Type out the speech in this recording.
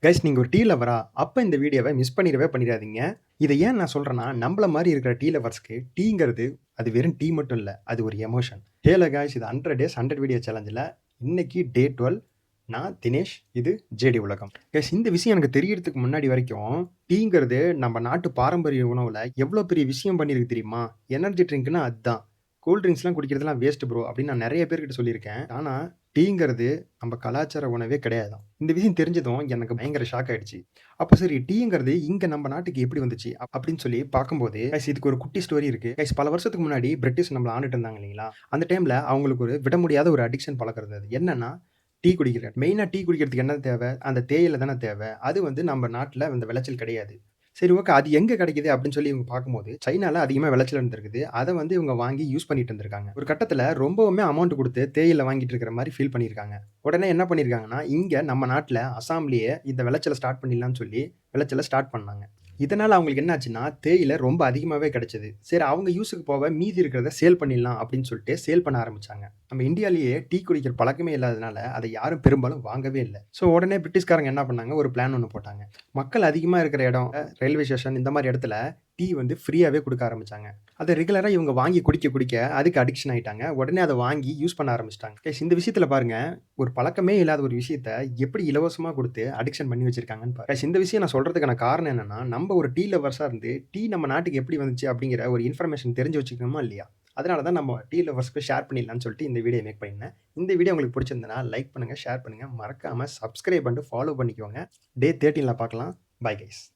Guys நீங்க ஒரு tea லவரா? அப்ப இந்த வீடியோவ மிஸ் பண்ணிறவே பண்ணிறாதீங்க. இத ஏன் நான் சொல்றேன்னா, நம்மள மாரி இருக்கிற டீ லவர்ஸ்க்கு டீங்கிறது அது வெறும் டீ மட்டும் இல்ல. அது ஒரு எமோஷன். ஹேல காய்ஸ் இது 100 டேஸ் 100 வீடியோ சேலஞ்சுல இன்னைக்கு டே 12. நான் தினேஷ். இது ஜேடி உலகம். கைஸ் இந்த விஷயம் எனக்கு தெரியறதுக்கு முன்னாடி வரைக்கும், டீங்கிறது நம்ம நாட்டு பாரம்பரிய உணவுல எவ்வளோ பெரிய விஷயம் பண்ணியிருக்கு தெரியுமா? எனர்ஜி ட்ரிங்க்னா அதான். கூல் ட்ரிங்க்ஸ்லாம் குடிக்கிறதெல்லாம் வேஸ்ட் ப்ரோ அப்படின்னு நான் நெறைய பேர்கிட்ட சொல்லியிருக்கேன். ஆனா டீங்கிறது நம்ம கலாச்சார உணவே கிடையாதாம். இந்த விஷயம் தெரிஞ்சதும் எனக்கு பயங்கர ஷாக் ஆயிடுச்சு. அப்ப சரி டீங்கிறது இங்க நம்ம நாட்டுக்கு எப்படி வந்துச்சு? அப்படின்னு சொல்லி பார்க்கும்போது, கைஸ் இதுக்கு ஒரு குட்டி ஸ்டோரி இருக்கு. கைஸ் பல வருஷத்துக்கு முன்னாடி பிரிட்டிஷ் நம்மள ஆண்டுட்டு இருந்தாங்க இல்லைங்களா? அந்த டைம்ல அவங்களுக்கு ஒரு விட முடியாத ஒரு அடிக்ஷன் பழக்கம் இருந்தது. என்னன்னா, டீ குடிக்கிறது. மெயினா டீ குடிக்கிறதுக்கு என்ன தேவ? அந்த தேயிலை தானே தேவ. அது வந்து நம்ம நாட்டுல அந்த விளைச்சல் கிடையாது. சரி ஓகே. அது எங்க கிடைக்குது அப்படின்னு சொல்லி இவங்க பார்க்கும்போது, சைனால அதிகமா விளைச்சல் இருந்திருக்குது. அத வந்து இவங்க வாங்கி யூஸ் பண்ணிட்டு இருந்திருக்காங்க. ஒரு கட்டத்துல ரொம்பவுமே அமௌண்ட் குடுத்து தேயிலை வாங்கிட்டு இருக்கிற மாரி ஃபீல் பண்ணியிருக்காங்க. உடனே என்ன பண்ணியிருக்காங்கன்னா, இங்க நம்ம நாட்டுல அசாம்லயே இந்த விளைச்சல ஸ்டார்ட் பண்ணிடலாம்னு சொல்லி விளைச்சல ஸ்டார்ட் பண்ணாங்க. இதனால அவங்களுக்கு என்ன ஆச்சுன்னா, தேயிலை ரொம்ப அதிகமாவே கிடைச்சது. சரி அவங்க யூசுக்கு போக மீதி இருக்கிறத சேல் பண்ணிடலாம் அப்படின்னு சொல்லிட்டு சேல் பண்ண ஆரம்பிச்சாங்க. நம்ம இந்தியாலயே டீ குடிக்கிற பழக்கமே இல்லாததுனால, அத யாரும் பெரும்பாலும் வாங்கவே இல்ல. ஸோ உடனே பிரிட்டிஷ்காரங்க என்ன பண்ணாங்க, ஒரு பிளான் ஒண்ணு போட்டாங்க. மக்கள் அதிகமா இருக்கிற இடம், ரயில்வே ஸ்டேஷன் இந்த மாரி இடத்துல டீ வந்து ஃப்ரீயாவே குடுக்க ஆரம்பிச்சாங்க. அத ரெகுலரா இவங்க வாங்கி குடிக்க, குடிக்க அதுக்கு அடிக்ஷன் ஆயிட்டாங்க. உடனே அத வாங்கி யூஸ் பண்ண ஆரம்பிச்சுட்டாங்க. கைஸ் இந்த விஷயத்துல பாருங்க, ஒரு பழக்கமே இல்லாத ஒரு விஷயத்த எப்படி இலவசமா குடுத்து அடிக்ஷன் பண்ணி வச்சிருக்காங்கன்னு பாருங்க. கைஸ் இந்த விஷயம் நான் சொல்றதுக்கான காரணம் என்னன்னா, நம்ம ஒரு டீ லவர்ஸா இருந்து, டீ நம்ம நாட்டுக்கு எப்படி வந்துச்சு அப்படிங்கிற ஒரு இன்ஃபர்மேஷன் தெரிஞ்சு வச்சுக்கணுமா இல்லையா? அதனால தான் நம்ம டீ லவர்ஸ்க்கு ஷேர் பண்ணிடலாம்னு சொல்லிட்டு இந்த வீடியோ மேக் பண்ணியிருந்தேன். இந்த வீடியோ உங்களுக்கு பிடிச்சிருந்ததுனா லைக் பண்ணுங்க, ஷேர் பண்ணுங்க. மறக்காம சப்ஸ்கிரைப் பண்ணிட்டு ஃபாலோ பண்ணிக்கோங்க. டே 13ல பார்க்கலாம். Bye guys.